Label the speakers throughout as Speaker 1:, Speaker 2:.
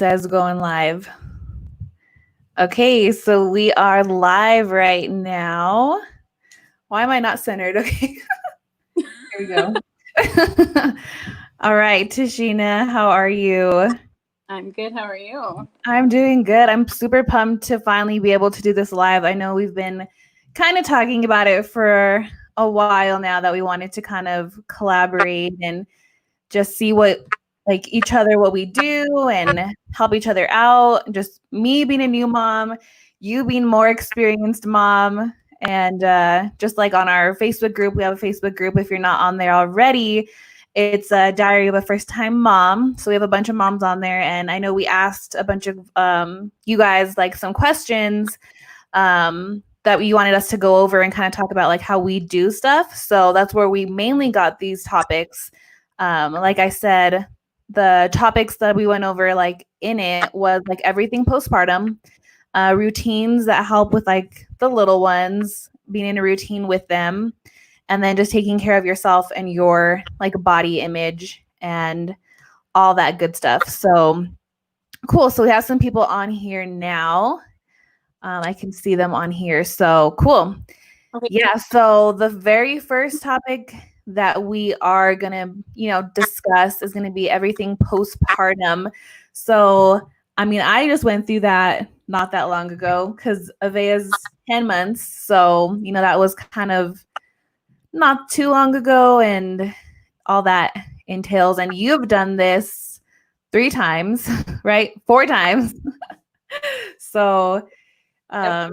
Speaker 1: Says going live. Okay, so we are live right now. Why am I not centered? Okay, here we go. All right, Tashina, how are you?
Speaker 2: I'm good. How are you?
Speaker 1: I'm doing good. I'm super pumped to finally be able to do this live. I know we've been kind of talking about it for a while now that we wanted to kind of collaborate and just see each other what we do and help each other out. Just me being a new mom, you being more experienced mom, and just like on our Facebook group, we have a Facebook group. If you're not on there already, it's a Diary of a First Time Mom. So we have a bunch of moms on there, and I know we asked a bunch of you guys like some questions that you wanted us to go over and kind of talk about like how we do stuff. So that's where we mainly got these topics. Like I said, the topics that we went over like in it was like everything postpartum, routines that help with like the little ones, being in a routine with them, and then just taking care of yourself and your like body image and all that good stuff. So cool. So we have some people on here now. I can see them on here. So cool.
Speaker 2: Okay.
Speaker 1: Yeah. So the very first topic that we are going to, discuss is going to be everything postpartum. So, I mean, I just went through that not that long ago because Avea's 10 months. So, that was kind of not too long ago and all that entails. And you've done this 3 times, right? 4 times. So,
Speaker 2: Yep.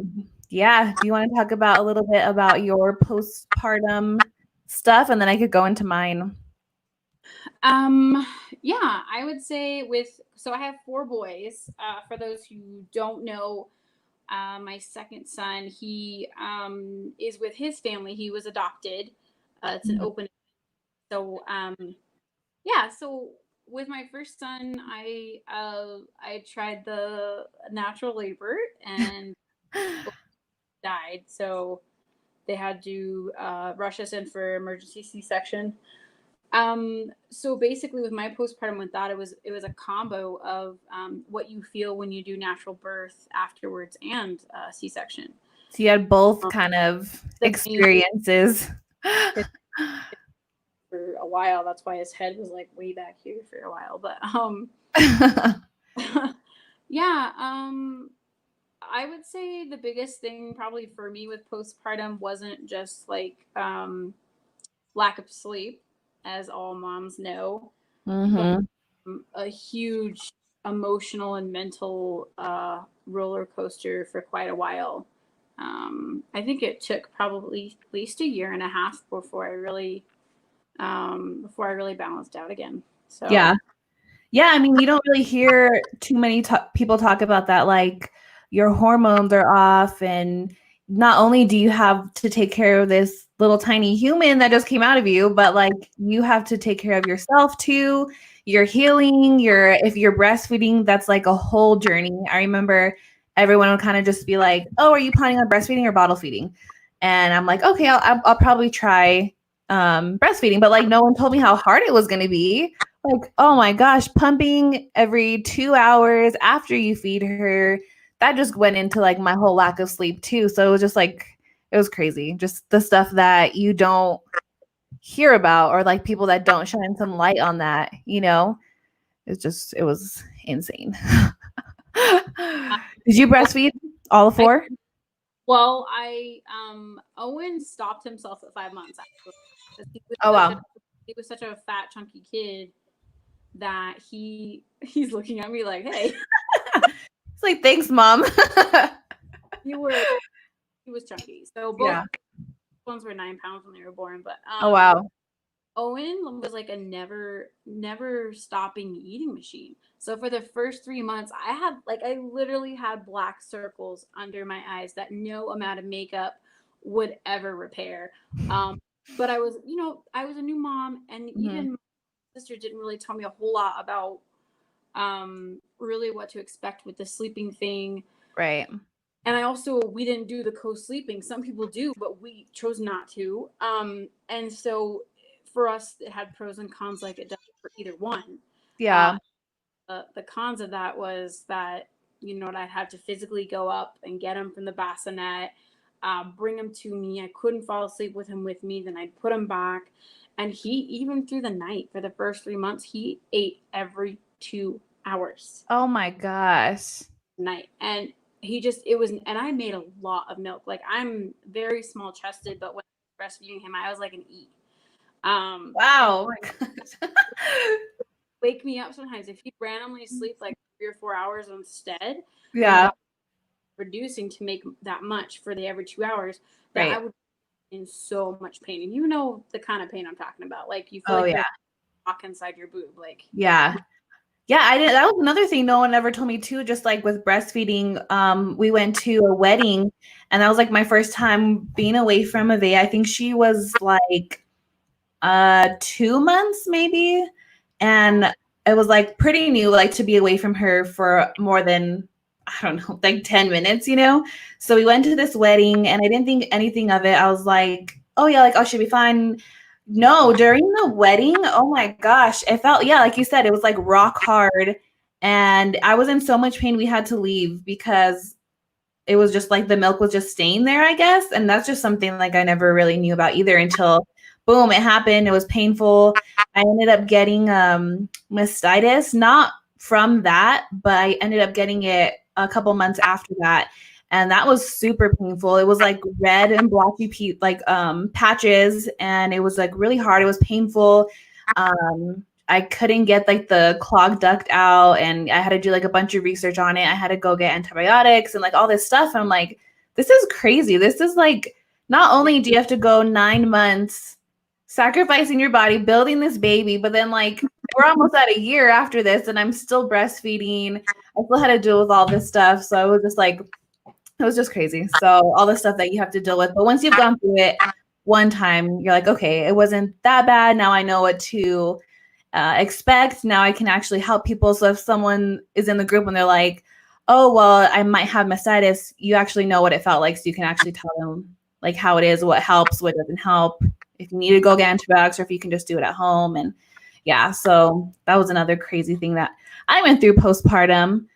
Speaker 1: yeah, do you want to talk about a little bit about your postpartum stuff and then I could go into mine?
Speaker 2: Yeah, I would say so I have 4 boys. For those who don't know, my second son, he is with his family. He was adopted. It's an
Speaker 1: Mhm.
Speaker 2: open. So yeah. So with my first son, I tried the natural labor and died. So they had to rush us in for emergency C-section. So basically, with my postpartum with that, it was a combo of what you feel when you do natural birth afterwards and C-section.
Speaker 1: So you had both
Speaker 2: Um,
Speaker 1: kind of
Speaker 2: the main
Speaker 1: experiences.
Speaker 2: for a while. That's why his head was like way back here for a while. But yeah, I would say the biggest thing probably for me with postpartum wasn't just like lack of sleep, as all moms know, but
Speaker 1: Mm-hmm.
Speaker 2: a huge emotional and mental roller coaster for quite a while. I think it took probably at least a year and a half before I really balanced out again. So
Speaker 1: Yeah. Yeah, I mean, you don't really hear too many people talk about that. Like your hormones are off, and not only do you have to take care of this little tiny human that just came out of you, but like you have to take care of yourself too. You're healing. If you're breastfeeding, that's like a whole journey. I remember everyone would kind of just be like, "Oh, are you planning on breastfeeding or bottle feeding?" And I'm like, "Okay, I'll probably try breastfeeding," but like no one told me how hard it was going to be. Like, oh my gosh, pumping every 2 hours after you feed her, that just went into like my whole lack of sleep too. So it was just like, it was crazy. Just the stuff that you don't hear about or like people that don't shine some light on that, it was insane. Did you breastfeed all
Speaker 2: I
Speaker 1: four?
Speaker 2: Owen stopped himself at 5 months actually. 'Cause
Speaker 1: Oh, wow.
Speaker 2: he was such a fat chunky kid that he's looking at me like, hey,
Speaker 1: It's like, thanks, mom.
Speaker 2: you were he was chunky. So both
Speaker 1: Yeah.
Speaker 2: ones were 9 pounds when they were born, but
Speaker 1: Oh, wow.
Speaker 2: Owen was like a never stopping eating machine. So for the first 3 months, I literally had black circles under my eyes that no amount of makeup would ever repair. Um, but I was a new mom, and
Speaker 1: Hmm.
Speaker 2: even my sister didn't really tell me a whole lot about really what to expect with the sleeping thing.
Speaker 1: Right.
Speaker 2: And we didn't do the co-sleeping. Some people do, but we chose not to. And so for us, it had pros and cons like it does for either one. Uh,
Speaker 1: Yeah.
Speaker 2: the cons of that was that, you know, I'd have to physically go up and get him from the bassinet, bring him to me. I couldn't fall asleep with him with me. Then I'd put him back. And he, even through the night for the first 3 months, he ate every 2 hours
Speaker 1: Oh my gosh.
Speaker 2: night. And it was, and I made a lot of milk. Like, I'm very small chested, but when I was breastfeeding him, I was like an E. And
Speaker 1: Wow. Oh my gosh.
Speaker 2: wake me up sometimes if he randomly sleep like 3 or 4 hours instead. My
Speaker 1: Yeah.
Speaker 2: body producing to make that much for the every 2 hours that
Speaker 1: Right.
Speaker 2: I would be in so much pain. And you know the kind of pain I'm talking about. Like, you feel
Speaker 1: Oh
Speaker 2: like
Speaker 1: yeah.
Speaker 2: there's a rock inside your boob. Like,
Speaker 1: Yeah. Yeah, I did. That was another thing no one ever told me too. Just like with breastfeeding, we went to a wedding, and that was like my first time being away from Ave. I think she was like 2 months maybe, and it was like pretty new, like to be away from her for more than, I don't know, like 10 minutes, you know. So we went to this wedding, and I didn't think anything of it. I was like, oh yeah, like, oh, she'll be fine. No, during the wedding, oh my gosh, it felt, yeah, like you said, it was like rock hard, and I was in so much pain. We had to leave because it was just like the milk was just staying there, I guess. And that's just something like I never really knew about either until boom, it happened. It was painful. I ended up getting mastitis, not from that, but I ended up getting it a couple months after that. And that was super painful. It was like red and blotchy patches, and it was like really hard. It was painful. I couldn't get like the clogged duct out, and I had to do like a bunch of research on it. I had to go get antibiotics and like all this stuff. And I'm like, this is crazy. This is like, not only do you have to go 9 months sacrificing your body, building this baby, but then like we're almost at a year after this, and I'm still breastfeeding. I still had to deal with all this stuff. So I was just like, it was just crazy. So all the stuff that you have to deal with. But once you've gone through it one time, you're like, okay, it wasn't that bad. Now I know what to expect. Now I can actually help people. So if someone is in the group and they're like, oh, well, I might have mastitis, you actually know what it felt like. So you can actually tell them like how it is, what helps, what doesn't help, if you need to go get antibiotics, or if you can just do it at home. And yeah, so that was another crazy thing that I went through postpartum.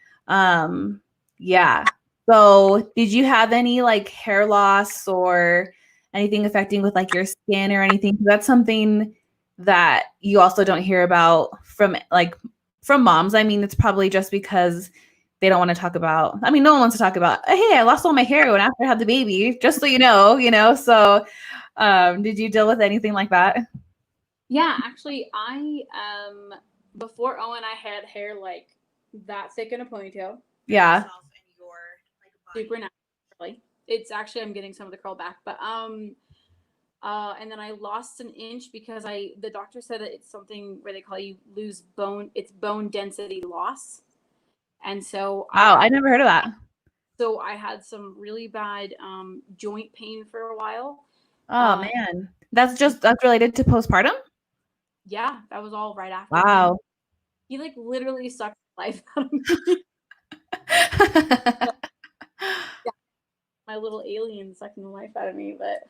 Speaker 1: Yeah. So did you have any like hair loss or anything affecting with like your skin or anything? That's something that you also don't hear about from moms. I mean, it's probably just because they don't want to talk about, I mean, no one wants to talk about, hey, I lost all my hair when after I had the baby, just so you know. So did you deal with anything like that?
Speaker 2: yeah, actually, I before Owen, I had hair like that thick in a ponytail.
Speaker 1: Yeah.
Speaker 2: Super naturally. It's actually, I'm getting some of the curl back, but and then I lost an inch because the doctor said that it's something where they call you lose bone. It's bone density loss, and so
Speaker 1: Wow, I never heard of that.
Speaker 2: so I had some really bad joint pain for a while.
Speaker 1: Oh man. That's related to postpartum?
Speaker 2: Yeah, that was all right after.
Speaker 1: Wow.
Speaker 2: He like literally sucked life out of me. Yeah, my little alien sucking the life out of me, but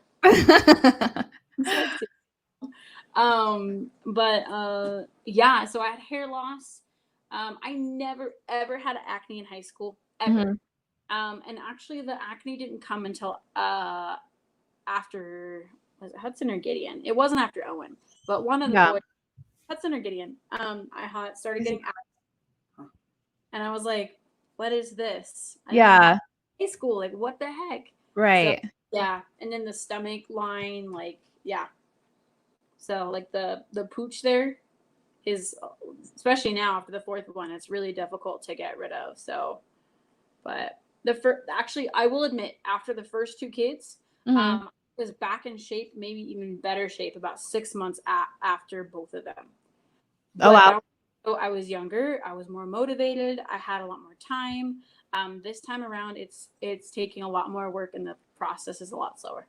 Speaker 2: yeah, so I had hair loss. I never ever had acne in high school ever. And actually the acne didn't come until after, was it Hudson or Gideon? It wasn't after Owen, but one of the
Speaker 1: Yeah.
Speaker 2: boys, Hudson or Gideon, started getting acne, and I was like, what is this?
Speaker 1: Yeah.
Speaker 2: High school, like what the heck?
Speaker 1: Right.
Speaker 2: So, yeah, and then the stomach line, like, yeah. So like the pooch there is, especially now after the fourth one, it's really difficult to get rid of. So, but actually, I will admit, after the first two kids, I was back in shape, maybe even better shape, about 6 months after both of them.
Speaker 1: Oh wow.
Speaker 2: So I was younger, I was more motivated, I had a lot more time. This time around, it's taking a lot more work, and the process is a lot slower.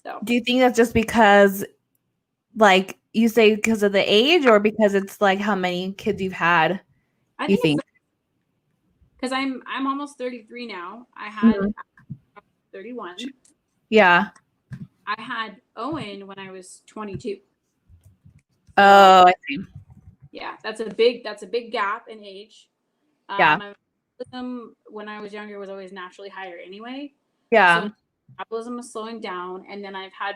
Speaker 2: So,
Speaker 1: do you think that's just because, like you say, because of the age, or because it's like how many kids you've had?
Speaker 2: I
Speaker 1: You
Speaker 2: think
Speaker 1: think?
Speaker 2: because I'm almost 33 now. I had 31.
Speaker 1: Yeah.
Speaker 2: I had Owen when I was 22. So,
Speaker 1: Oh, I see.
Speaker 2: Yeah, that's a big gap in age.
Speaker 1: Yeah.
Speaker 2: My metabolism when I was younger was always naturally higher anyway.
Speaker 1: Yeah.
Speaker 2: So metabolism was slowing down, and then I've had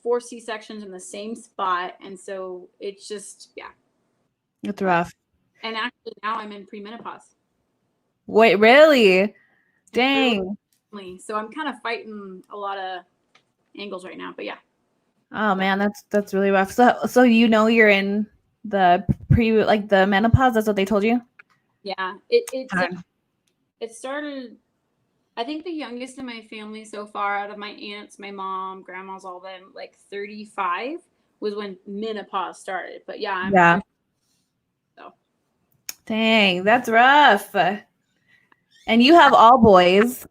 Speaker 2: 4 C-sections in the same spot, and so it's just
Speaker 1: It's rough.
Speaker 2: And actually now I'm in premenopause.
Speaker 1: Wait, really?
Speaker 2: It's
Speaker 1: Dang.
Speaker 2: really, so I'm kind of fighting a lot of angles right now, but yeah.
Speaker 1: Oh man, that's really rough. So you're in the the menopause. That's what they told you.
Speaker 2: Yeah, it started. I think the youngest in my family so far, out of my aunts, my mom, grandmas, all them, like 35 was when menopause started. But yeah, I'm so.
Speaker 1: Dang, that's rough. And you have all boys.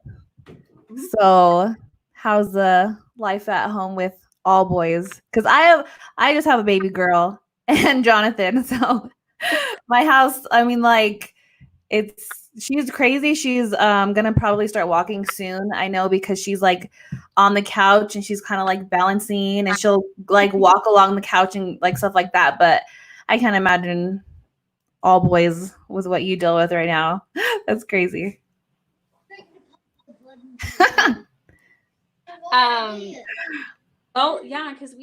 Speaker 2: Mhm.
Speaker 1: So how's the life at home with all boys? Because I just have a baby girl and Jonathan. So my house, I mean, like she's crazy. She's gonna probably start walking soon. I know because she's like on the couch and she's kind of like balancing and she'll like walk along the couch and like stuff like that. But I can't imagine all boys with what you deal with right now. That's crazy.
Speaker 2: Well, yeah, because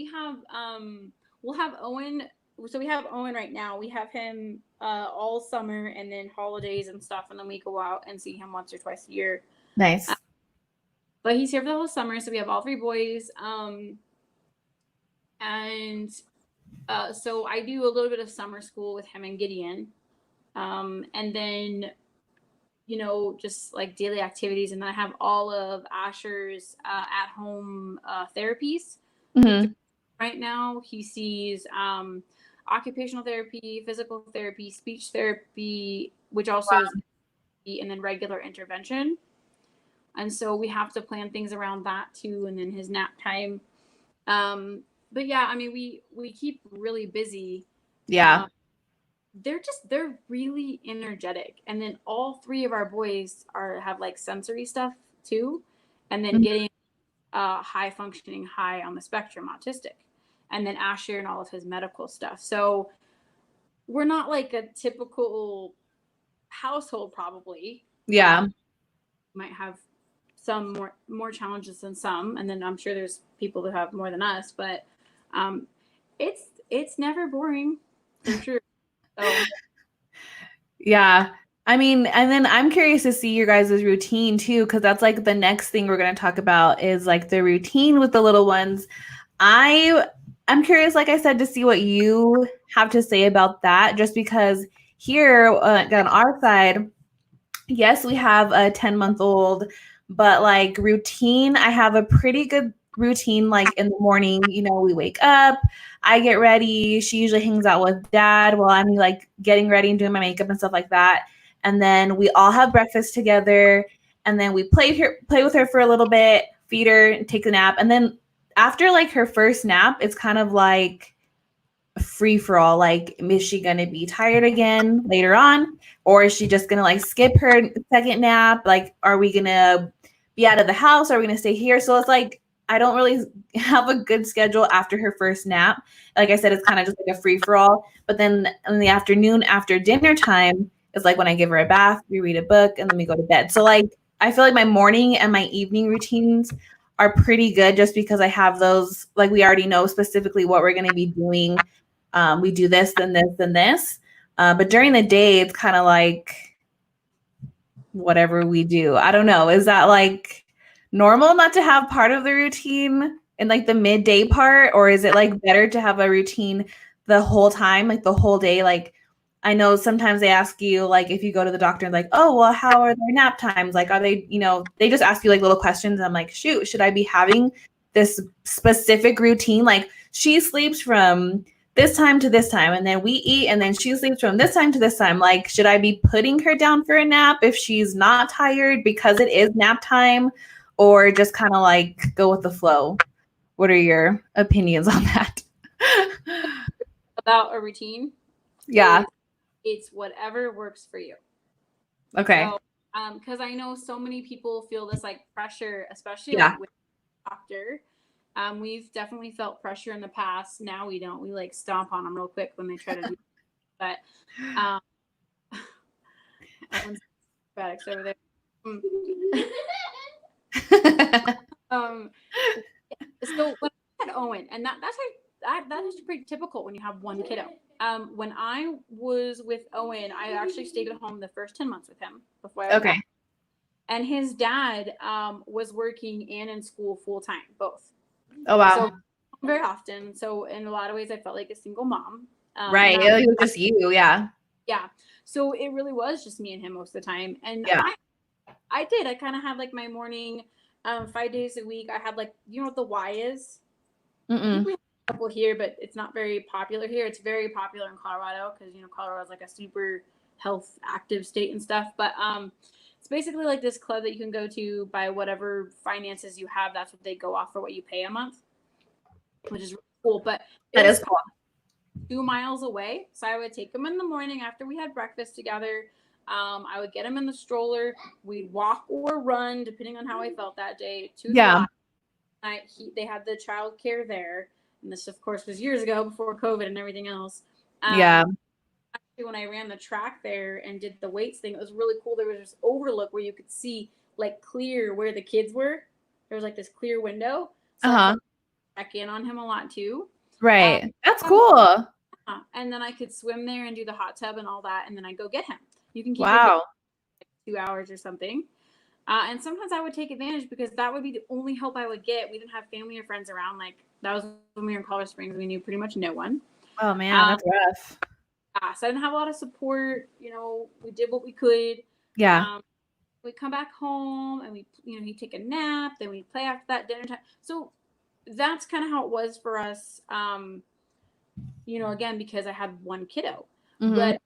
Speaker 2: we'll have Owen. So we have Owen right now. We have him all summer and then holidays and stuff, and then we go out and see him once or twice a year.
Speaker 1: Nice.
Speaker 2: But he's here for the whole summer, so we have all 3 boys. And so I do a little bit of summer school with him and Gideon, and then just like daily activities, and then I have all of Asher's at home therapies.
Speaker 1: Mm-hmm.
Speaker 2: Right now, he sees occupational therapy, physical therapy, speech therapy, which also is, and then regular intervention. And so we have to plan things around that too, and then his nap time. But yeah, I mean, we keep really busy.
Speaker 1: Yeah.
Speaker 2: They're really energetic, and then all 3 of our boys have like sensory stuff too, and then getting high functioning, high on the spectrum autistic, and then Asher and all of his medical stuff. So we're not like a typical household, probably.
Speaker 1: Yeah.
Speaker 2: Might have some more challenges than some, and then I'm sure there's people who have more than us, but it's never boring for sure. So
Speaker 1: Yeah. I mean, and then I'm curious to see your guys' routine too, because that's like the next thing we're going to talk about is like the routine with the little ones. I'm curious, like I said, to see what you have to say about that, just because here on our side, yes, we have a 10-month-old, but like routine, I have a pretty good routine. Like in the morning, we wake up, I get ready. She usually hangs out with dad while I'm like getting ready and doing my makeup and stuff like that. And then we all have breakfast together. And then we play with her for a little bit, feed her, and take a nap. And then after like her first nap, it's kind of like free for all. Like, is she gonna be tired again later on, or is she just gonna like skip her second nap? Like, are we gonna be out of the house? Are we gonna stay here? So it's like I don't really have a good schedule after her first nap. Like I said, it's kind of just like a free for all. But then in the afternoon, after dinner time, is like when I give her a bath, we read a book, and then we go to bed. So like I feel like my morning and my evening routines are pretty good just because I have those, like we already know specifically what we're going to be doing. We do this, then this, then this. But during the day, it's kind of like whatever we do. I don't know. Is that like normal not to have part of the routine in like the midday part? Or is it like better to have a routine the whole time, like the whole day? Like I know sometimes they ask you, like if you go to the doctor and like, oh, well, how are their nap times? Like, are they, they just ask you like little questions. And I'm like, shoot, should I be having this specific routine? Like she sleeps from this time to this time, and then we eat, and then she sleeps from this time to this time. Like, should I be putting her down for a nap if she's not tired because it is nap time, or just kind of like go with the flow? What are your opinions on that?
Speaker 2: about a routine,
Speaker 1: Yeah.
Speaker 2: it's whatever works for you.
Speaker 1: Okay.
Speaker 2: So, because I know so many people feel this like pressure, especially
Speaker 1: Yeah.
Speaker 2: like with the doctor. We've definitely felt pressure in the past. Now we don't. We like stomp on them real quick when they try to do. But um, Owen's products over there. um, so when I had Owen, and that's pretty typical when you have one kiddo. When I was with Owen, I actually stayed at home the first 10 months with him before I
Speaker 1: Okay.
Speaker 2: and his dad was working and in school full time, both.
Speaker 1: Oh, wow.
Speaker 2: So very often. So in a lot of ways, I felt like a single mom.
Speaker 1: Right. It was just you. Yeah.
Speaker 2: Yeah. So it really was just me and him most of the time. And
Speaker 1: Yeah.
Speaker 2: I kind of had like my morning 5 days a week. I had like, you know what the Y is? I think we have a couple here, but it's not very popular here. It's very popular in Colorado because, you know, Colorado is like a super health active state and stuff. But it's basically like this club that you can go to by whatever finances you have. That's what they go off for what you pay a month, which is really cool. But
Speaker 1: that is cool.
Speaker 2: 2 miles away. So I would take him in the morning after we had breakfast together. I would get him in the stroller. We'd walk or run, depending on how I felt that day, to the lot. They had the child care there. And this, of course, was years ago before COVID and everything else. Actually, when I ran the track there and did the weights thing, it was really cool. There was this overlook where you could see like clear where the kids were. There was like this clear window. So I could check in on him a lot too.
Speaker 1: Right. That's cool.
Speaker 2: And then I could swim there and do the hot tub and all that. And then I go get him. You can keep
Speaker 1: your
Speaker 2: kid 2 hours or something. And sometimes I would take advantage because that would be the only help I would get. We didn't have family or friends around. Like that was when we were in Colorado Springs. We knew pretty much no one.
Speaker 1: Oh man, that's rough.
Speaker 2: So I didn't have a lot of support. You know, we did what we could.
Speaker 1: Yeah.
Speaker 2: We'd come back home and he'd take a nap. Then we'd play after that dinner time. So that's kind of how it was for us. Again, because I had one kiddo. Mm-hmm. But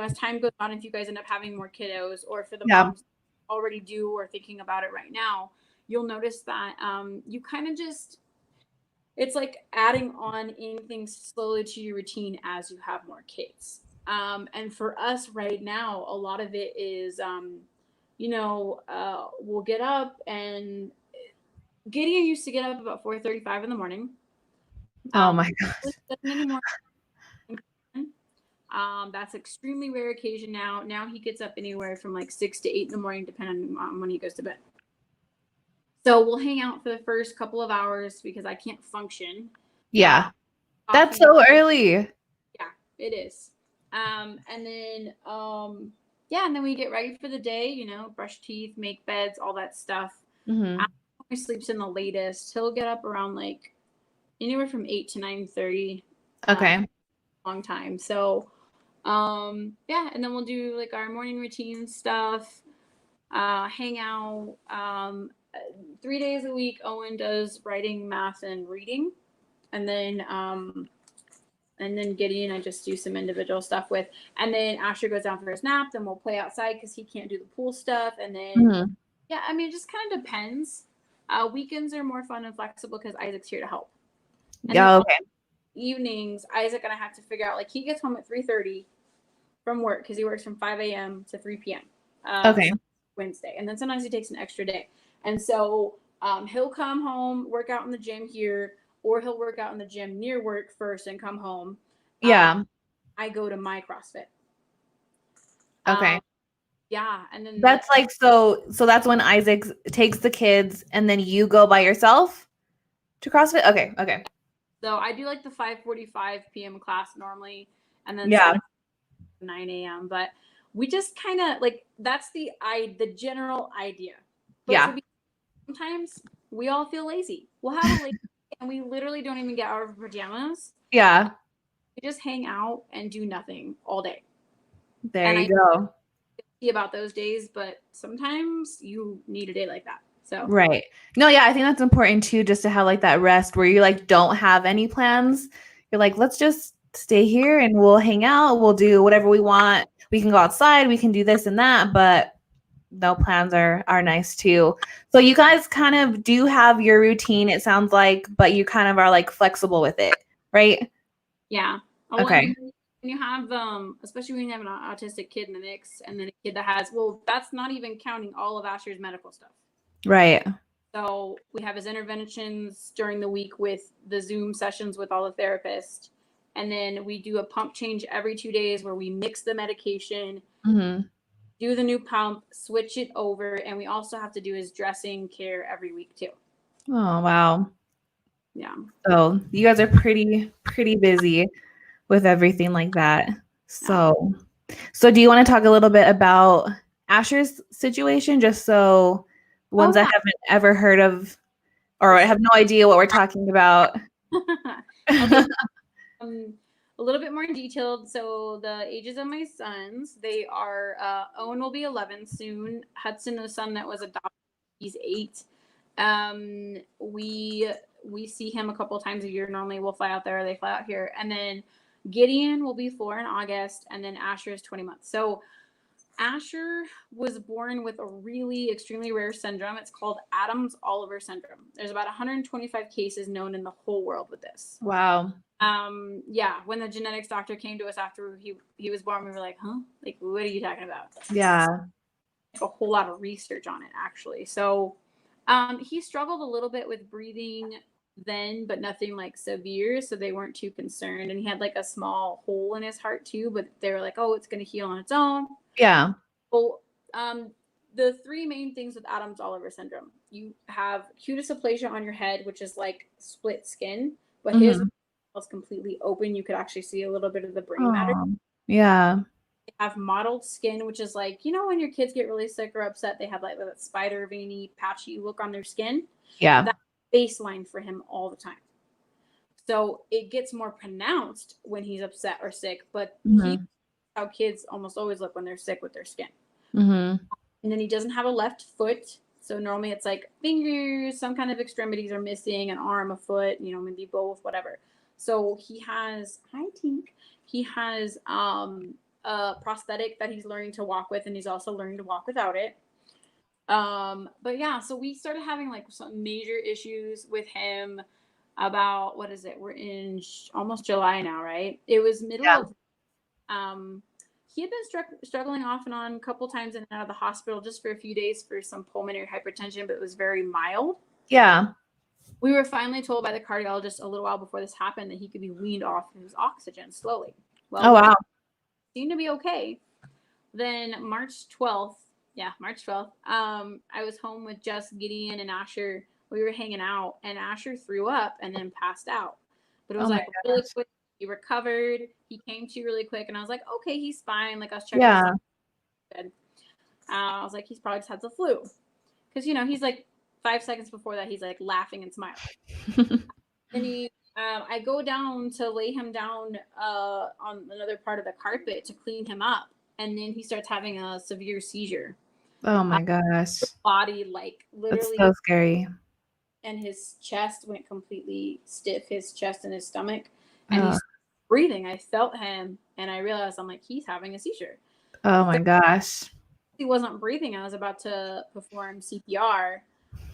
Speaker 2: as time goes on, if you guys end up having more kiddos, or for the moms already do or thinking about it right now, you'll notice that you kind of just, it's like adding on in things slowly to your routine as you have more kids. And for us right now, a lot of it is, we'll get up, and Gideon used to get up about 4:35 in the morning.
Speaker 1: Oh my gosh.
Speaker 2: That's extremely rare occasion now. Now he gets up anywhere from like 6 to 8 in the morning, depending on when he goes to bed. So we'll hang out for the first couple of hours because I can't function.
Speaker 1: Yeah. That's so early.
Speaker 2: Yeah, it is. And then we get ready for the day, brush teeth, make beds, all that stuff. Mm-hmm. He sleeps in the latest. He'll get up around like anywhere from 8 to 9:30.
Speaker 1: Okay.
Speaker 2: Long time. So and then we'll do like our morning routine stuff, hang out. 3 days a week Owen does writing, math, and reading, and then Gideon I just do some individual stuff with, and then Asher goes down for his nap. Then we'll play outside because he can't do the pool stuff, and then it just kind of depends. Weekends are more fun and flexible because Isaac's here to help. Okay. Evenings, Isaac and I have to figure out, like, he gets home at 3:30 from work because he works from 5 a.m. to 3 p.m. Wednesday, and then sometimes he takes an extra day, and so he'll come home, work out in the gym here, or he'll work out in the gym near work first and come home. I go to my CrossFit.
Speaker 1: Okay.
Speaker 2: And then
Speaker 1: that's like so that's when Isaac takes the kids and then you go by yourself to CrossFit. Okay.
Speaker 2: So I do like the 5:45 p.m. class normally, and then 9 a.m. But we just kind of like, that's the general idea. But sometimes we all feel lazy. We'll have a lazy day and we literally don't even get out of pajamas.
Speaker 1: Yeah.
Speaker 2: We just hang out and do nothing all day.
Speaker 1: There you go.
Speaker 2: About those days, but sometimes you need a day like that. So
Speaker 1: right. No, yeah, I think that's important too, just to have like that rest where you like don't have any plans. You're like, let's just stay here and we'll hang out. We'll do whatever we want. We can go outside. We can do this and that, but no plans are nice too. So you guys kind of do have your routine, it sounds like, but you kind of are like flexible with it, right?
Speaker 2: Yeah.
Speaker 1: Okay.
Speaker 2: When you have, especially when you have an autistic kid in the mix, and then a kid that has, that's not even counting all of Asher's medical stuff.
Speaker 1: Right.
Speaker 2: So we have his interventions during the week with the Zoom sessions with all the therapists. And then we do a pump change every 2 days where we mix the medication,
Speaker 1: Mm-hmm.
Speaker 2: do the new pump, switch it over, and we also have to do his dressing care every week too.
Speaker 1: Oh, wow.
Speaker 2: Yeah.
Speaker 1: So you guys are pretty busy with everything like that. So, do you want to talk a little bit about Asher's situation, just so ones that haven't ever heard of or have no idea what we're talking about?
Speaker 2: Okay. A little bit more detailed. So the ages of my sons, they are Owen will be 11 soon. Hudson, the son that was adopted, he's 8. We see him a couple times a year. Normally we'll fly out there, they fly out here. And then Gideon will be 4 in August, and then Asher is 20 months. So Asher was born with a really extremely rare syndrome. It's called Adams-Oliver syndrome. There's about 125 cases known in the whole world with this.
Speaker 1: Wow.
Speaker 2: Yeah, when the genetics doctor came to us after he was born, we were like, huh? Like, what are you talking about?
Speaker 1: Yeah.
Speaker 2: A whole lot of research on it, actually. So he struggled a little bit with breathing then, but nothing like severe, so they weren't too concerned. And he had like a small hole in his heart too, but they were like, oh, it's going to heal on its own.
Speaker 1: Yeah.
Speaker 2: Well, the 3 main things with Adams-Oliver syndrome: you have cutis aplasia on your head, which is like split skin, but his was completely open. You could actually see a little bit of the brain matter.
Speaker 1: Yeah.
Speaker 2: They have mottled skin, which is like, when your kids get really sick or upset, they have like that spider veiny patchy look on their skin.
Speaker 1: Yeah.
Speaker 2: That's baseline for him all the time. So it gets more pronounced when he's upset or sick, but how kids almost always look when they're sick with their skin. And then he doesn't have a left foot. So normally it's like fingers, some kind of extremities are missing, an arm, a foot, maybe both, whatever. So he has, hi Tink, he has a prosthetic that he's learning to walk with, and he's also learning to walk without it. But yeah, so we started having like some major issues with him about, what is it? We're in almost July now, right? It was middle of, he had been struggling off and on a couple times in and out of the hospital just for a few days for some pulmonary hypertension, but it was very mild.
Speaker 1: Yeah.
Speaker 2: We were finally told by the cardiologist a little while before this happened that he could be weaned off his oxygen slowly. Well,
Speaker 1: oh, wow.
Speaker 2: Seemed to be okay. Then March 12th, I was home with just Gideon and Asher. We were hanging out, and Asher threw up and then passed out. But it was like really quick. He recovered. He came to really quick, and I was like, okay, he's fine. Like, I was checking. Yeah. I was like, he's probably just had the flu, because he's like 5 seconds before that, he's like laughing and smiling. And I go down to lay him down on another part of the carpet to clean him up, and then he starts having a severe seizure.
Speaker 1: Oh my gosh.
Speaker 2: His body, like, literally.
Speaker 1: That's so scary.
Speaker 2: And his chest went completely stiff, his chest and his stomach. And he's breathing. I felt him, and I realized, I'm like, he's having a seizure.
Speaker 1: Oh my gosh.
Speaker 2: He wasn't breathing. I was about to perform CPR.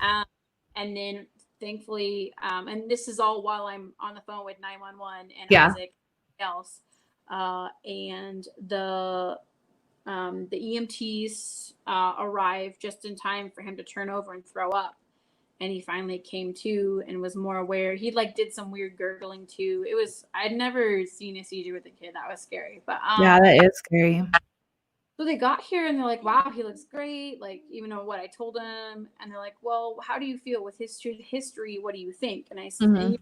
Speaker 2: And then thankfully, and this is all while I'm on the phone with 911 and Isaac else. And the EMTs arrived just in time for him to turn over and throw up. And he finally came to and was more aware. He like did some weird gurgling too. I'd never seen a seizure with a kid. That was scary. But
Speaker 1: yeah, that is scary.
Speaker 2: So they got here and they're like, wow, he looks great. Like, even though what I told him, and they're like, well, how do you feel with history? What do you think? And I said,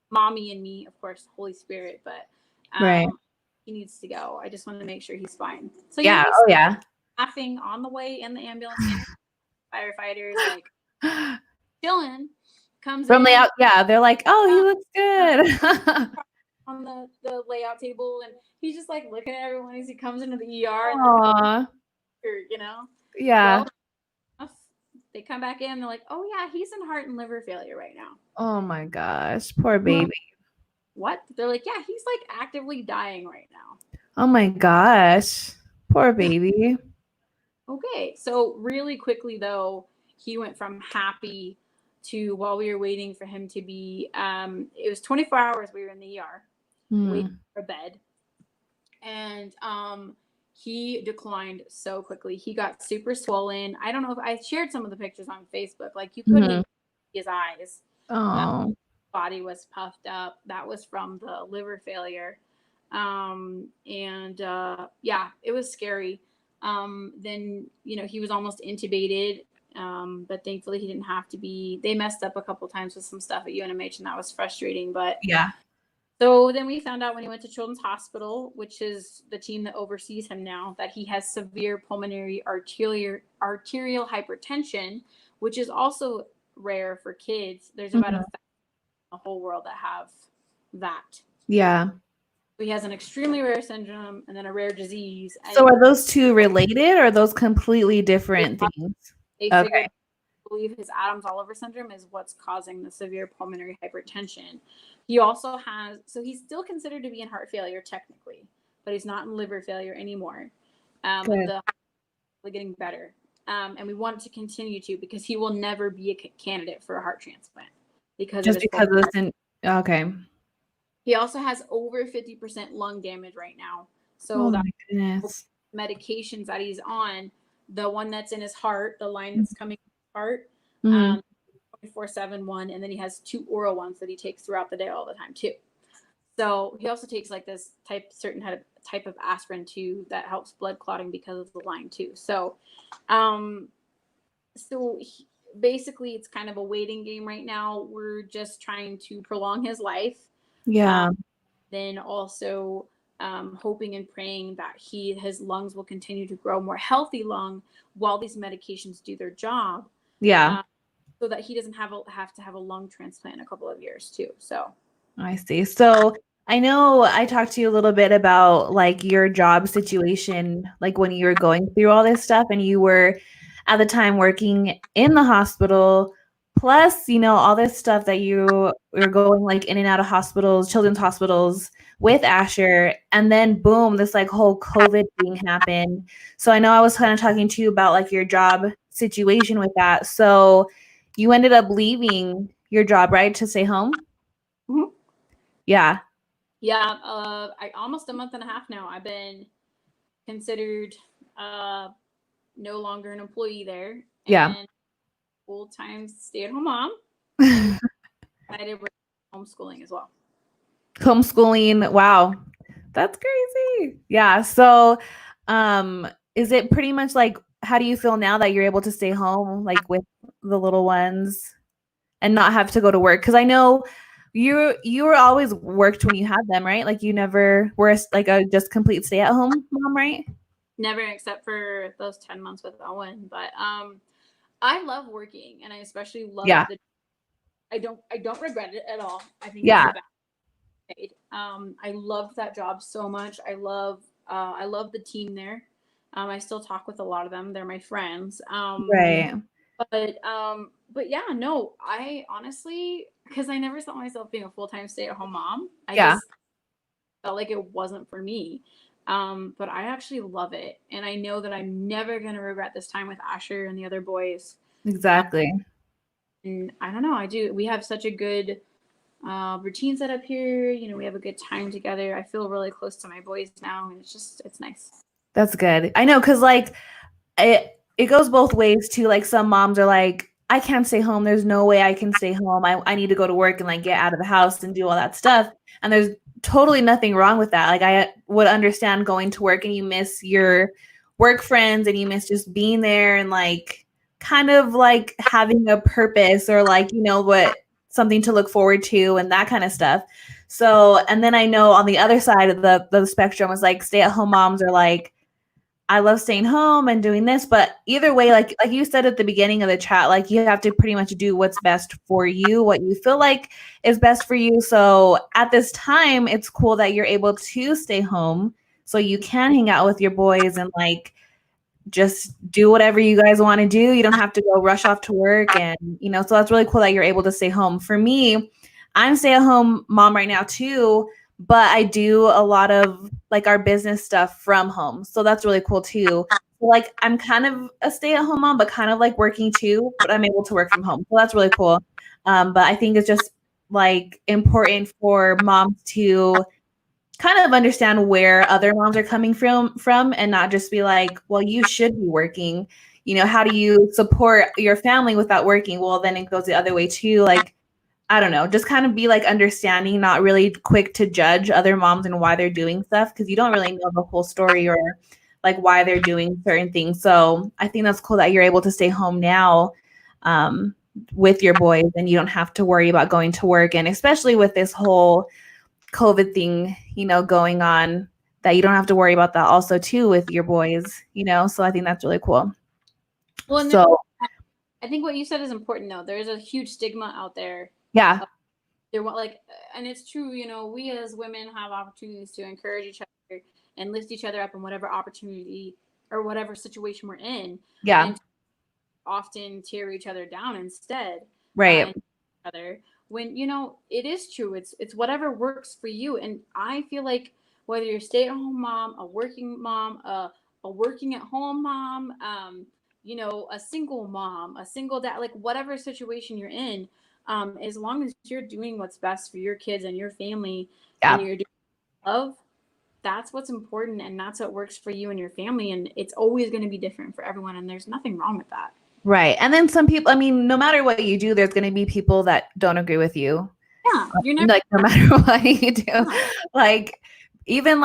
Speaker 2: mommy and me, of course, Holy Spirit, but he needs to go. I just want to make sure he's fine. So
Speaker 1: yeah,
Speaker 2: laughing on the way in the ambulance, firefighters like chilling, comes
Speaker 1: from
Speaker 2: in,
Speaker 1: layout. Yeah, they're like, oh, he looks good.
Speaker 2: on the layout table, and he's just like looking at everyone as he comes into the ER.
Speaker 1: Aww. Yeah.
Speaker 2: Well, they come back in, they're like, oh yeah, he's in heart and liver failure right now.
Speaker 1: Oh my gosh, poor baby.
Speaker 2: What? They're like, yeah, he's like actively dying right now.
Speaker 1: Oh my gosh, poor baby.
Speaker 2: Okay, so really quickly though, he went from happy to, while we were waiting for him to be, it was 24 hours we were in the ER, waiting for a bed. And he declined so quickly. He got super swollen. I don't know if I shared some of the pictures on Facebook. Like, you couldn't even see his eyes.
Speaker 1: Oh.
Speaker 2: Body was puffed up. That was from the liver failure. Yeah, it was scary. Then, he was almost intubated. But thankfully he didn't have to be. They messed up a couple times with some stuff at UNMH, and that was frustrating. But
Speaker 1: Yeah.
Speaker 2: so then we found out when he went to Children's Hospital, which is the team that oversees him now, that he has severe pulmonary arterial hypertension, which is also rare for kids. There's about 1,000 in the whole world that have that.
Speaker 1: Yeah.
Speaker 2: He has an extremely rare syndrome and then a rare disease. And
Speaker 1: So are those two related, or are those completely different things?
Speaker 2: they figured, I believe his Adams-Oliver syndrome is what's causing the severe pulmonary hypertension. He also has, so he's still considered to be in heart failure technically, but he's not in liver failure anymore. The getting better. And we want it to continue to, because he will never be a candidate for a heart transplant because
Speaker 1: just because of this. Okay.
Speaker 2: He also has over 50% lung damage right now. So
Speaker 1: my goodness.
Speaker 2: Medications that he's on, the one that's in his heart, the line that's coming from his heart, 24/7 one, and then he has 2 oral ones that he takes throughout the day all the time too. So he also takes like this certain type of aspirin too that helps blood clotting because of the line too. So, basically it's kind of a waiting game right now. We're just trying to prolong his life.
Speaker 1: Yeah.
Speaker 2: Then also hoping and praying that his lungs will continue to grow more healthy lung while these medications do their job.
Speaker 1: Yeah.
Speaker 2: So that he doesn't have to have a lung transplant in a couple of years too. So
Speaker 1: I see. So I know I talked to you a little bit about like your job situation, like when you were going through all this stuff and you were at the time working in the hospital, plus, all this stuff that you were going like in and out of hospitals, children's hospitals with Asher. And then boom, this like whole COVID thing happened. So I know I was kind of talking to you about like your job situation with that. So you ended up leaving your job, right, to stay home?
Speaker 2: Mm-hmm.
Speaker 1: Yeah.
Speaker 2: Yeah. I almost a month and a half now. I've been considered no longer an employee there.
Speaker 1: Yeah.
Speaker 2: And full-time stay-at-home mom. And I did homeschooling as well.
Speaker 1: Homeschooling. Wow. That's crazy. Yeah. So, is it pretty much like, how do you feel now that you're able to stay home, like with the little ones and not have to go to work? Because I know you were always worked when you had them, right? Like you never were like a just complete stay-at-home mom, right?
Speaker 2: Never, except for those 10 months with Owen. But I love working, and I especially love I don't regret it at all. I think it's the best paid. I loved that job so much. I love the team there. I still talk with a lot of them. They're my friends.
Speaker 1: Right.
Speaker 2: But yeah, no, I honestly, because I never saw myself being a full-time stay-at-home mom. I just felt like it wasn't for me. But I actually love it. And I know that I'm never going to regret this time with Asher and the other boys.
Speaker 1: Exactly.
Speaker 2: And I don't know, I do. We have such a good routine set up here. We have a good time together. I feel really close to my boys now, and it's nice.
Speaker 1: That's good. I know, because like it goes both ways too. Like some moms are like, I can't stay home. There's no way I can stay home. I need to go to work and like get out of the house and do all that stuff. And there's totally nothing wrong with that. Like I would understand going to work and you miss your work friends and you miss just being there and like kind of like having a purpose or like, what something to look forward to and that kind of stuff. So, and then I know on the other side of the spectrum was like stay-at-home moms are like, I love staying home and doing this, but either way, like you said at the beginning of the chat, like you have to pretty much do what's best for you, what you feel like is best for you. So at this time, it's cool that you're able to stay home so you can hang out with your boys and like just do whatever you guys want to do. You don't have to go rush off to work. And, so that's really cool that you're able to stay home. For me, I'm a stay-at-home mom right now too, but I do a lot of like our business stuff from home. So that's really cool too. So, like I'm kind of a stay-at-home mom, but kind of like working too, but I'm able to work from home. So that's really cool. But I think it's just like important for moms to kind of understand where other moms are coming from and not just be like, well, you should be working. How do you support your family without working? Well, then it goes the other way too. Like, I don't know, just kind of be like understanding, not really quick to judge other moms and why they're doing stuff, because you don't really know the whole story or like why they're doing certain things. So I think that's cool that you're able to stay home now with your boys, and you don't have to worry about going to work. And especially with this whole COVID thing, going on, that you don't have to worry about that also too with your boys, so I think that's really cool.
Speaker 2: Well,
Speaker 1: so
Speaker 2: I think what you said is important though. There's a huge stigma out there.
Speaker 1: Yeah.
Speaker 2: And it's true, we as women have opportunities to encourage each other and lift each other up in whatever opportunity or whatever situation we're in.
Speaker 1: Yeah.
Speaker 2: And often tear each other down instead.
Speaker 1: Right.
Speaker 2: Other when it is true. It's whatever works for you. And I feel like whether you're a stay-at-home mom, a working mom, a working at home mom, a single mom, a single dad, like whatever situation you're in, as long as you're doing what's best for your kids and your family, and you're doing love, that's what's important, and that's what works for you and your family. And it's always going to be different for everyone, and there's nothing wrong with that.
Speaker 1: Right. And then some people, I mean, no matter what you do, there's going to be people that don't agree with you.
Speaker 2: Yeah. You're never,
Speaker 1: like, no matter what you do. Yeah. Even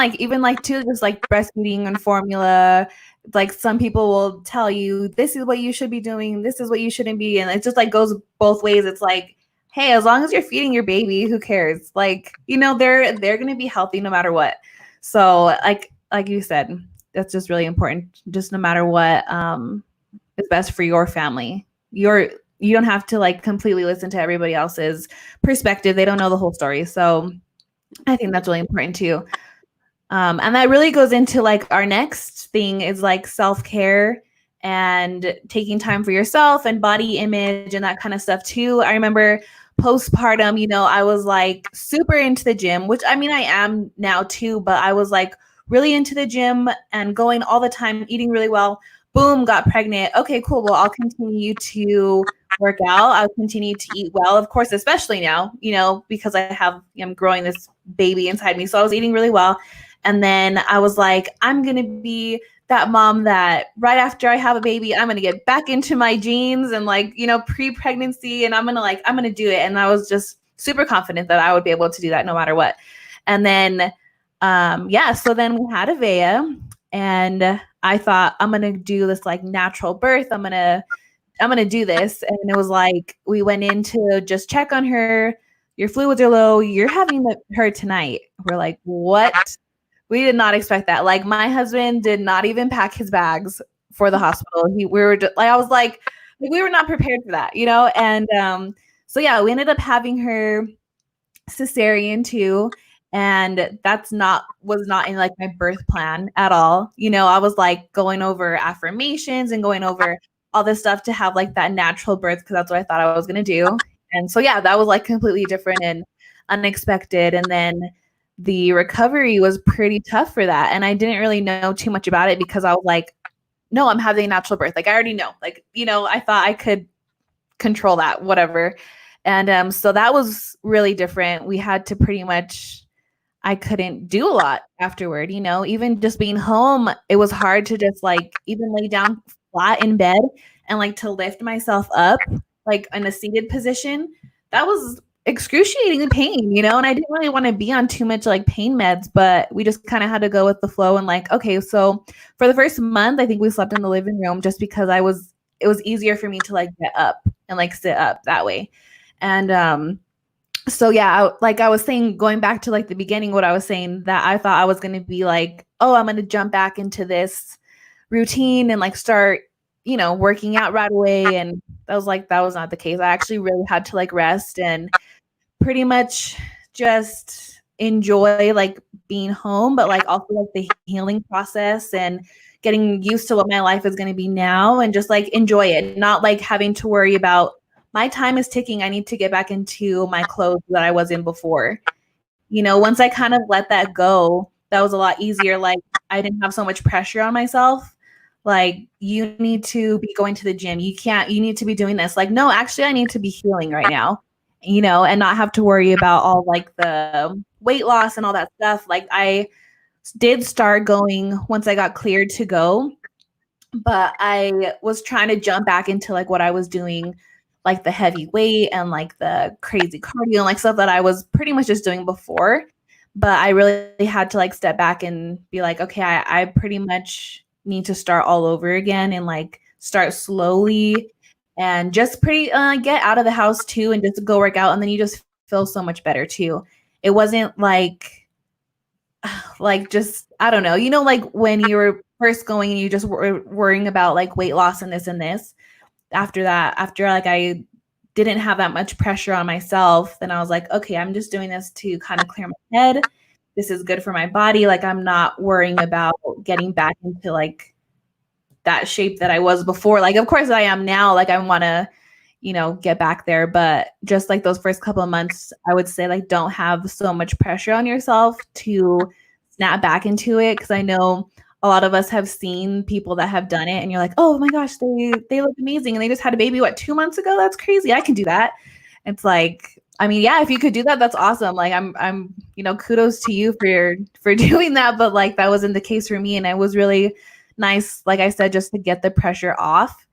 Speaker 1: too, just like breastfeeding and formula, like some people will tell you, this is what you should be doing, this is what you shouldn't be. And it just like goes both ways. It's like, hey, as long as you're feeding your baby, who cares? Like, they're going to be healthy no matter what. So like you said, that's just really important. Just no matter what, is best for your family. You don't have to like completely listen to everybody else's perspective. They don't know the whole story. So I think that's really important too. And that really goes into like our next thing is like self-care and taking time for yourself and body image and that kind of stuff too. I remember postpartum, I was like super into the gym, which I mean, I am now too, but I was like really into the gym and going all the time, eating really well. Boom, got pregnant. Okay, cool. Well, I'll continue to work out. I'll continue to eat well, of course, especially now, because I'm growing this baby inside me. So I was eating really well. And then I was like, I'm going to be that mom that right after I have a baby, I'm going to get back into my jeans and like, pre-pregnancy, and I'm going to do it. And I was just super confident that I would be able to do that no matter what. And then, so then we had Avea, and I thought, I'm going to do this like natural birth. I'm going to do this. And it was like, we went in to just check on her. Your fluids are low. You're having her tonight. We're like, what? We did not expect that. Like, my husband did not even pack his bags for the hospital. We were just, like, I was like, we were not prepared for that, And so yeah, we ended up having her cesarean too. And was not in like my birth plan at all. I was like going over affirmations and going over all this stuff to have like that natural birth, because that's what I thought I was going to do. And so, yeah, that was like completely different and unexpected. And then the recovery was pretty tough for that. And I didn't really know too much about it because I was like, no, I'm having a natural birth. Like, I already know, like, I thought I could control that, whatever. And so that was really different. We had to pretty much, I couldn't do a lot afterward, even just being home. It was hard to just like even lay down flat in bed and like to lift myself up like in a seated position. That was excruciating pain, and I didn't really want to be on too much like pain meds, but we just kind of had to go with the flow. And like, okay, so for the first month, I think we slept in the living room just because it was easier for me to like get up and like sit up that way. And so yeah, I was saying, going back to like the beginning, what I was saying, that I thought I was going to be like, oh, I'm going to jump back into this routine and like start, working out right away. And that was not the case. I actually really had to like rest and pretty much just enjoy like being home, but like also like the healing process and getting used to what my life is going to be now, and just like enjoy it, not like having to worry about, my time is ticking, I need to get back into my clothes that I was in before. Once I kind of let that go, that was a lot easier. Like, I didn't have so much pressure on myself. Like, you need to be going to the gym. You need to be doing this. Like, no, actually, I need to be healing right now, and not have to worry about all like the weight loss and all that stuff. Like, I did start going once I got cleared to go, but I was trying to jump back into like what I was doing like the heavy weight and like the crazy cardio and like stuff that I was pretty much just doing before. But I really had to like step back and be like, okay, I pretty much need to start all over again and like start slowly and just pretty get out of the house too and just go work out. And then you just feel so much better too. It wasn't like just I don't know, like when you were first going and you just were worrying about like weight loss and this and this. After that, after like I didn't have that much pressure on myself, then I was like, okay, I'm just doing this to kind of clear my head. This is good for my body. Like I'm not worrying about getting back into like that shape that I was before. Like of course I am now. Like I want to, get back there, but just like those first couple of months, I would say like don't have so much pressure on yourself to snap back into it, because I know a lot of us have seen people that have done it and you're like, oh my gosh, they look amazing and they just had a baby 2 months ago. That's crazy. I can do that. It's like, I mean, yeah, if you could do that, that's awesome. Like I'm kudos to you for doing that, but like that wasn't the case for me. And it was really nice, like I said, just to get the pressure off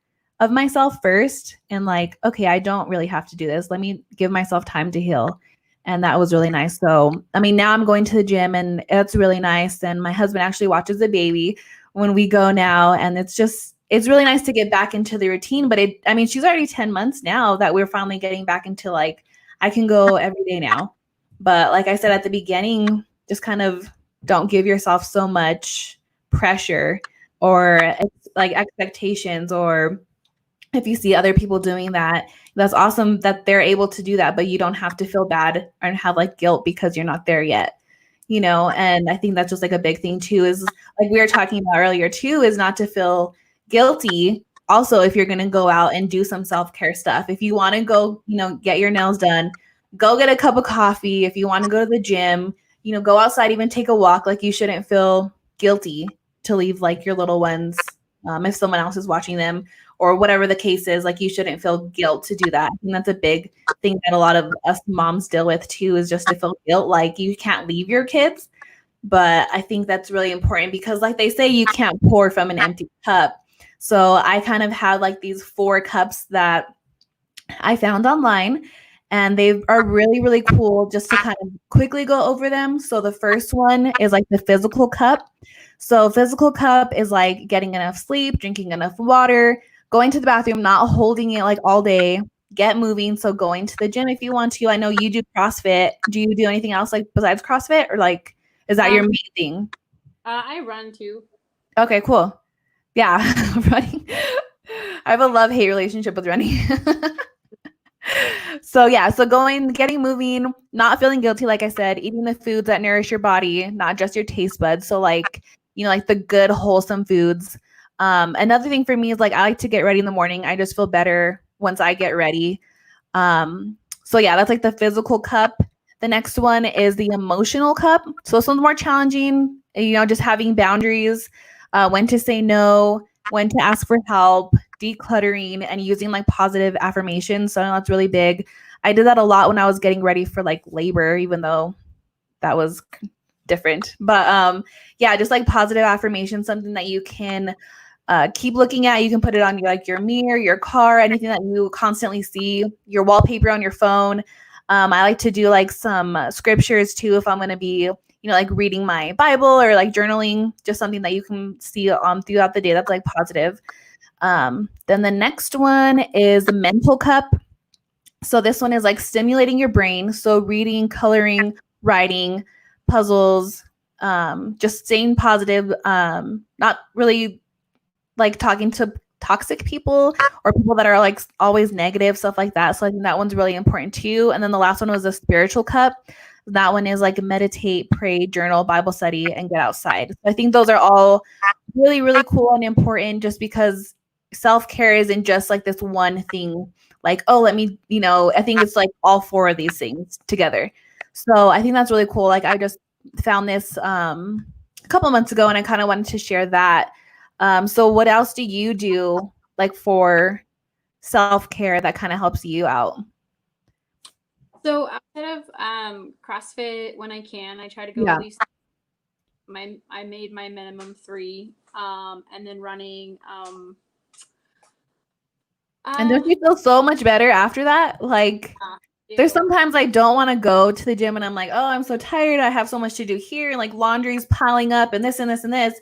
Speaker 1: of myself first and like, okay, I don't really have to do this. Let me give myself time to heal. And that was really nice. So, I mean, now I'm going to the gym and it's really nice. And my husband actually watches the baby when we go now. And it's really nice to get back into the routine. But she's already 10 months now that we're finally getting back into like, I can go every day now. But like I said at the beginning, just kind of don't give yourself so much pressure or like expectations, or if you see other people doing that, that's awesome that they're able to do that, but you don't have to feel bad and have like guilt because you're not there yet, and I think that's just like a big thing too, is like we were talking about earlier too, is not to feel guilty. Also, if you're going to go out and do some self-care stuff, if you want to go, get your nails done, go get a cup of coffee. If you want to go to the gym, go outside, even take a walk. Like you shouldn't feel guilty to leave like your little ones, if someone else is watching them, or whatever the case is. Like you shouldn't feel guilt to do that. I think that's a big thing that a lot of us moms deal with too, is just to feel guilt, like you can't leave your kids. But I think that's really important because like they say, you can't pour from an empty cup. So I kind of had like these 4 cups that I found online, and they are really, really cool, just to kind of quickly go over them. So the first one is like the physical cup. So physical cup is like getting enough sleep, drinking enough water, going to the bathroom, not holding it like all day, get moving. So going to the gym if you want to. I know you do CrossFit. Do you do anything else like besides CrossFit, or like, is that your main thing?
Speaker 2: I run too.
Speaker 1: Okay, cool. Yeah, running. I have a love-hate relationship with running. So yeah, so getting moving, not feeling guilty, like I said, eating the foods that nourish your body, not just your taste buds. So like, like the good, wholesome foods. Another thing for me is like, I like to get ready in the morning. I just feel better once I get ready. So yeah, that's like the physical cup. The next one is the emotional cup. So this one's more challenging, just having boundaries, when to say no, when to ask for help, decluttering, and using like positive affirmations. So I know that's really big. I did that a lot when I was getting ready for like labor, even though that was different. But yeah, just like positive affirmations, something that you can keep looking at. You can put it on your mirror, your car, anything that you constantly see, your wallpaper on your phone. I like to do like some scriptures too, if I'm going to be, like reading my Bible or like journaling, just something that you can see throughout the day that's like positive. Then the next one is the mental cup. So this one is like stimulating your brain. So reading, coloring, writing, puzzles, just staying positive, not really like talking to toxic people or people that are like always negative, stuff like that. So I think that one's really important too. And then the last one was a spiritual cup. That one is like meditate, pray, journal, Bible study, and get outside. So I think those are all really, really cool and important, just because self-care isn't just like this one thing. Like, oh, let me, I think it's like all 4 of these things together. So I think that's really cool. Like I just found this a couple months ago, and I kind of wanted to share that. So what else do you do like for self-care that kind of helps you out?
Speaker 2: So outside of CrossFit, when I can, I try to go
Speaker 1: Yeah.
Speaker 2: at least I made my minimum 3. And then running,
Speaker 1: And don't you feel so much better after that? Like, there's sometimes I don't want to go to the gym and I'm like, oh, I'm so tired. I have so much to do here. And like laundry's piling up and this and this and this.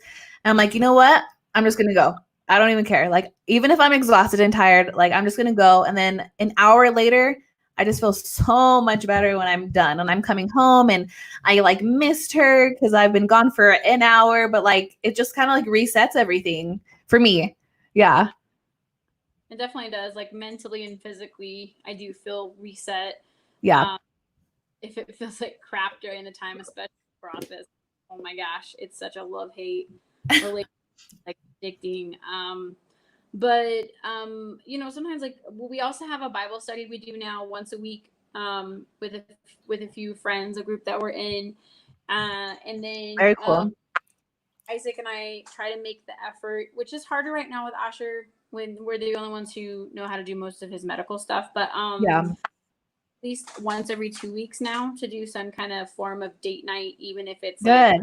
Speaker 1: And I'm like, you know what? I'm just going to go. I don't even care. Like, even if I'm exhausted and tired, like, I'm just going to go. And then an hour later, I just feel so much better when I'm done. And I'm coming home and I like missed her because I've been gone for an hour. But like, it just kind of like resets everything for me. Yeah.
Speaker 2: It definitely does. Like mentally and physically, I do feel reset.
Speaker 1: Yeah.
Speaker 2: If it feels like crap during the time, especially for office, oh my gosh, it's such a love-hate relationship, like addicting. But sometimes like we also have a Bible study we do now once a week with a few friends, a group that we're in, and then
Speaker 1: Very cool.
Speaker 2: Isaac and I try to make the effort, which is harder right now with Asher when we're the only ones who know how to do most of his medical stuff. But at least once every 2 weeks now to do some kind of form of date night, even if it's
Speaker 1: good.
Speaker 2: Like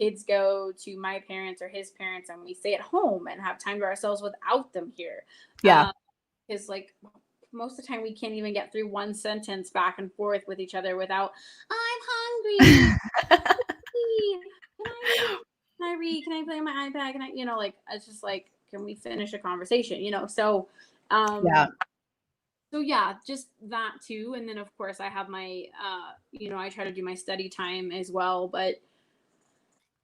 Speaker 2: kids go to my parents or his parents and we stay at home and have time to ourselves without them here.
Speaker 1: Yeah.
Speaker 2: Because like most of the time we can't even get through one sentence back and forth with each other without, I'm hungry. Can I read? Can I play on my iPad? Can I, like, it's just like, can we finish a conversation? So, So yeah, just that too. And then of course I have my, I try to do my study time as well, but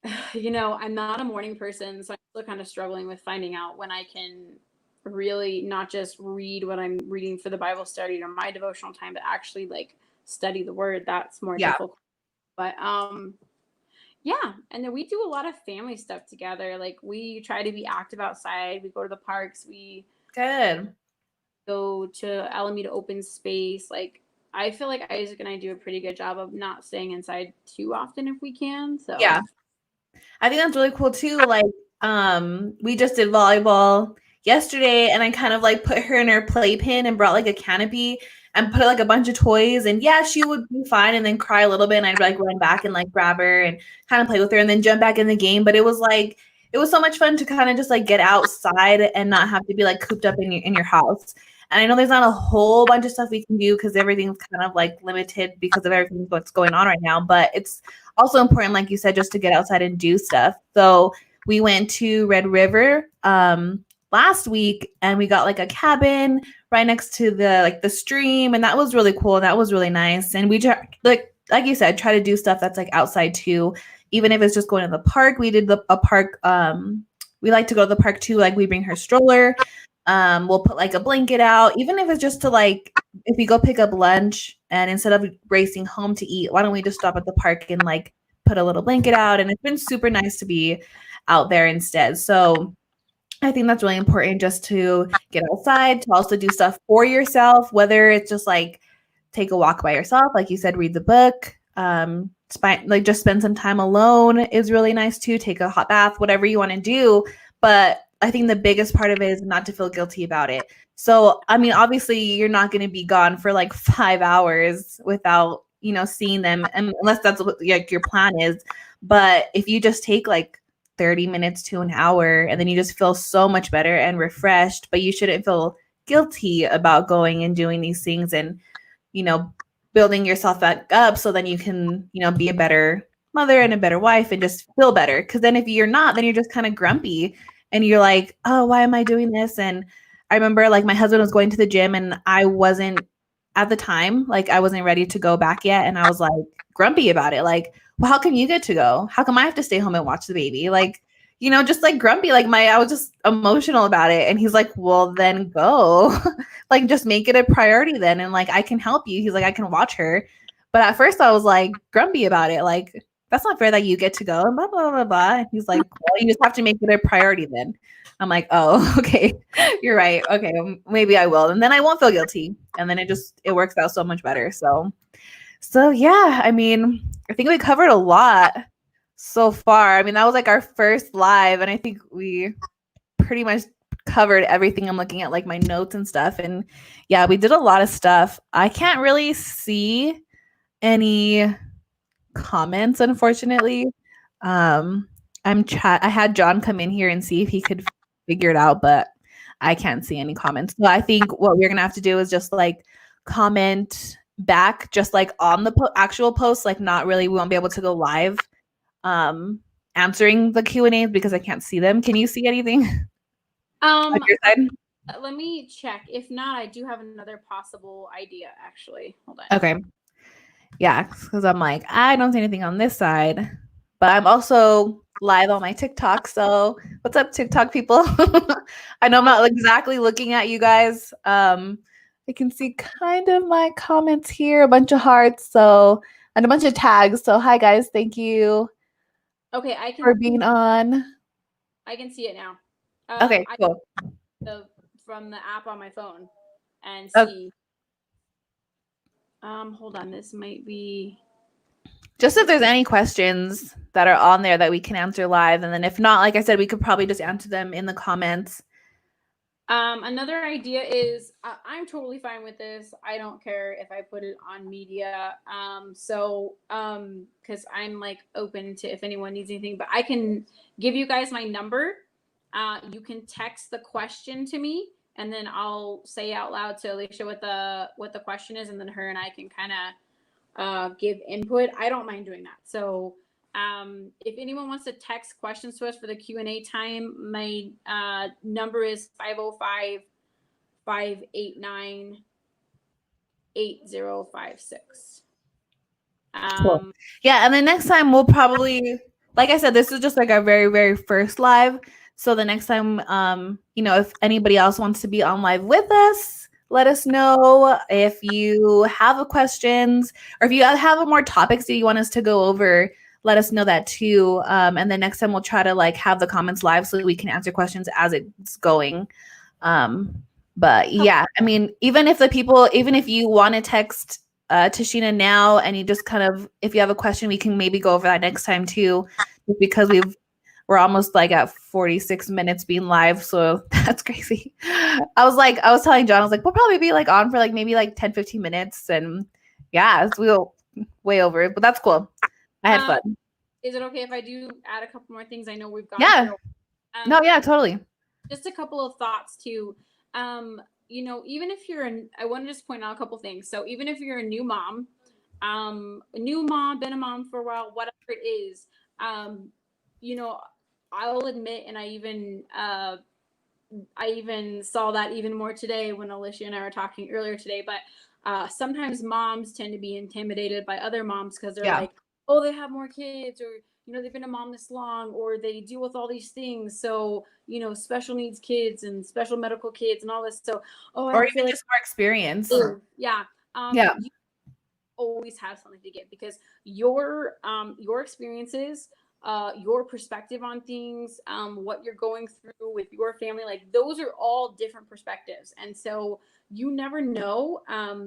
Speaker 2: I'm not a morning person. So I'm still kind of struggling with finding out when I can really not just read what I'm reading for the Bible study or my devotional time, but actually like study the word. That's more difficult. But, yeah. And then we do a lot of family stuff together. Like we try to be active outside. We go to the parks. We go to Alameda open space. Like I feel like Isaac and I do a pretty good job of not staying inside too often if we can. So
Speaker 1: yeah, I think that's really cool too. Like, we just did volleyball yesterday and I kind of like put her in her playpen and brought like a canopy and put like a bunch of toys, and yeah, she would be fine and then cry a little bit and I'd like run back and like grab her and kind of play with her and then jump back in the game. But it was so much fun to kind of just like get outside and not have to be like cooped up in your house. And I know there's not a whole bunch of stuff we can do because everything's kind of like limited because of everything that's going on right now, but it's also important, like you said, just to get outside and do stuff. So we went to Red River last week and we got like a cabin right next to the stream, and that was really cool. And that was really nice. And we just like you said, try to do stuff that's like outside too, even if it's just going to the park. We did a park. We like to go to the park too. Like we bring her stroller. We'll put like a blanket out, even if it's just to like, if we go pick up lunch and instead of racing home to eat, why don't we just stop at the park and like put a little blanket out? And it's been super nice to be out there instead. So I think that's really important, just to get outside, to also do stuff for yourself, whether it's just like take a walk by yourself, like you said, read the book, like just spend some time alone is really nice too. Take a hot bath, whatever you want to do. But I think the biggest part of it is not to feel guilty about it. So, I mean, obviously you're not going to be gone for like 5 hours without, seeing them, unless that's what like your plan is. But if you just take like 30 minutes to an hour and then you just feel so much better and refreshed, but you shouldn't feel guilty about going and doing these things and, building yourself back up so then you can, be a better mother and a better wife and just feel better. Because then if you're not, then you're just kind of grumpy and you're like, oh, why am I doing this? And I remember like my husband was going to the gym and I wasn't at the time, like I wasn't ready to go back yet. And I was like grumpy about it. Like, well, how come you get to go? How come I have to stay home and watch the baby? Like, just like grumpy, like I was just emotional about it. And he's like, well, then go. Like, just make it a priority then. And like, I can help you. He's like, I can watch her. But at first I was like grumpy about it. Like, that's not fair that you get to go and blah, blah, blah, blah. And he's like, well, you just have to make it a priority then. I'm like, oh, okay, you're right. Okay, maybe I will. And then I won't feel guilty. And then it works out so much better. So yeah, I mean, I think we covered a lot so far. I mean, that was like our first live, and I think we pretty much covered everything. I'm looking at like my notes and stuff. And yeah, we did a lot of stuff. I can't really see any comments, unfortunately. I had John come in here and see if he could figure it out, but I can't see any comments. So I think what we're gonna have to do is just like comment back, just like on the actual post, like not really. We won't be able to go live, answering the Q&As because I can't see them. Can you see anything on your side?
Speaker 2: Let me check. If not, I do have another possible idea. Actually, hold on.
Speaker 1: Okay. Yeah, because I'm like, I don't see anything on this side, but I'm also live on my TikTok. So what's up, TikTok people? I know I'm not exactly looking at you guys. I can see kind of my comments here, a bunch of hearts, and a bunch of tags. So hi guys, thank you.
Speaker 2: Okay,
Speaker 1: for being on.
Speaker 2: I can see it now.
Speaker 1: Okay, cool.
Speaker 2: From the app on my phone and see. Hold on, this might be.
Speaker 1: Just if there's any questions that are on there that we can answer live, and then if not, like I said, we could probably just answer them in the comments.
Speaker 2: Another idea is I'm totally fine with this. I don't care if I put it on media. Because I'm like open to if anyone needs anything, but I can give you guys my number. You can text the question to me, and then I'll say out loud to Alicia what the question is, and then her and I can kind of give input. I don't mind doing that. So if anyone wants to text questions to us for the Q&A time, my number is 505-589-8056.
Speaker 1: Cool. Yeah, and the next time we'll probably, like I said, this is just like our very, very first live. So the next time, if anybody else wants to be on live with us, let us know. If you have questions or if you have more topics that you want us to go over, let us know that too. And then next time we'll try to like have the comments live so we can answer questions as it's going. But yeah, I mean, even if you want to text Tashina now and you just kind of, if you have a question, we can maybe go over that next time too, because we're almost like at 46 minutes being live. So that's crazy. I was telling John, I was like, we'll probably be like on for like maybe like 10, 15 minutes. And yeah, we'll way over it, but that's cool. I had fun.
Speaker 2: Is it okay if I do add a couple more things? I know we've gone
Speaker 1: through. No, yeah, totally.
Speaker 2: Just a couple of thoughts too. Even if I want to just point out a couple things. So even if you're a new mom, been a mom for a while, whatever it is, I'll admit, and I even saw that even more today when Alicia and I were talking earlier today, but sometimes moms tend to be intimidated by other moms because they're like, oh, they have more kids, or they've been a mom this long, or they deal with all these things. So, special needs kids and special medical kids and all this. So,
Speaker 1: or even just more experience.
Speaker 2: Yeah. You always have something to give because your experiences, your perspective on things, what you're going through with your family, like those are all different perspectives. And so you never know,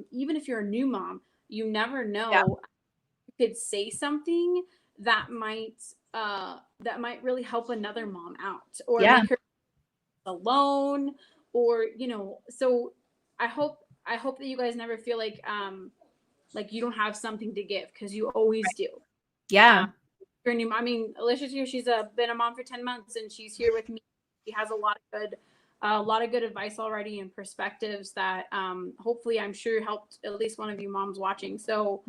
Speaker 2: even if you're a new mom, you never know. You could say something that might really help another mom out, or make her alone, or so I hope that you guys never feel like you don't have something to give, because you always do. I mean, Alicia's here, she's been a mom for 10 months and she's here with me. She has a lot of good advice already and perspectives that hopefully, I'm sure, helped at least one of you moms watching. So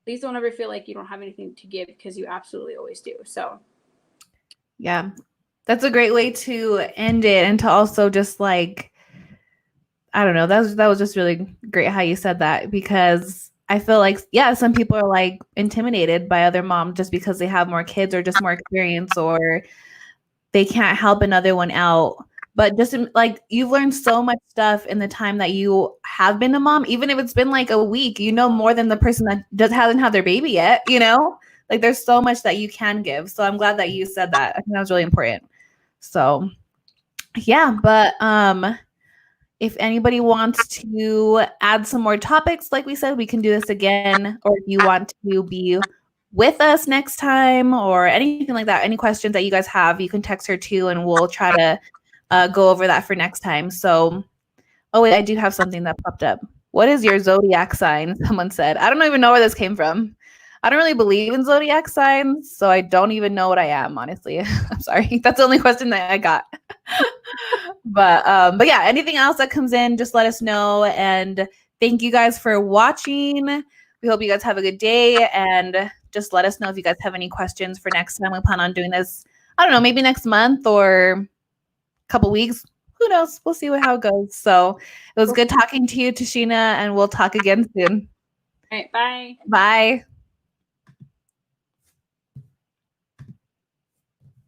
Speaker 2: please don't ever feel like you don't have anything to give, because you absolutely always do. So
Speaker 1: yeah, that's a great way to end it, and to also just like, I don't know, that was just really great how you said that, because I feel like, yeah, some people are like intimidated by other moms just because they have more kids or just more experience, or they can't help another one out. But just like, you've learned so much stuff in the time that you have been a mom, even if it's been like a week, more more than the person that hasn't had their baby yet, like there's so much that you can give. So I'm glad that you said that. I think that was really important. So yeah, but if anybody wants to add some more topics, like we said, we can do this again. Or if you want to be with us next time or anything like that, any questions that you guys have, you can text her too, and we'll try to go over that for next time. So, oh wait, I do have something that popped up. What is your zodiac sign? Someone said. I don't even know where this came from. I don't really believe in zodiac signs, so I don't even know what I am, honestly. I'm sorry. That's the only question that I got. But yeah, anything else that comes in, just let us know. And thank you guys for watching. We hope you guys have a good day, and just let us know if you guys have any questions for next time. We plan on doing this, I don't know, maybe next month or a couple weeks. Who knows? We'll see how it goes. So it was good talking to you, Tashina, and we'll talk again soon.
Speaker 2: All right, bye.
Speaker 1: Bye.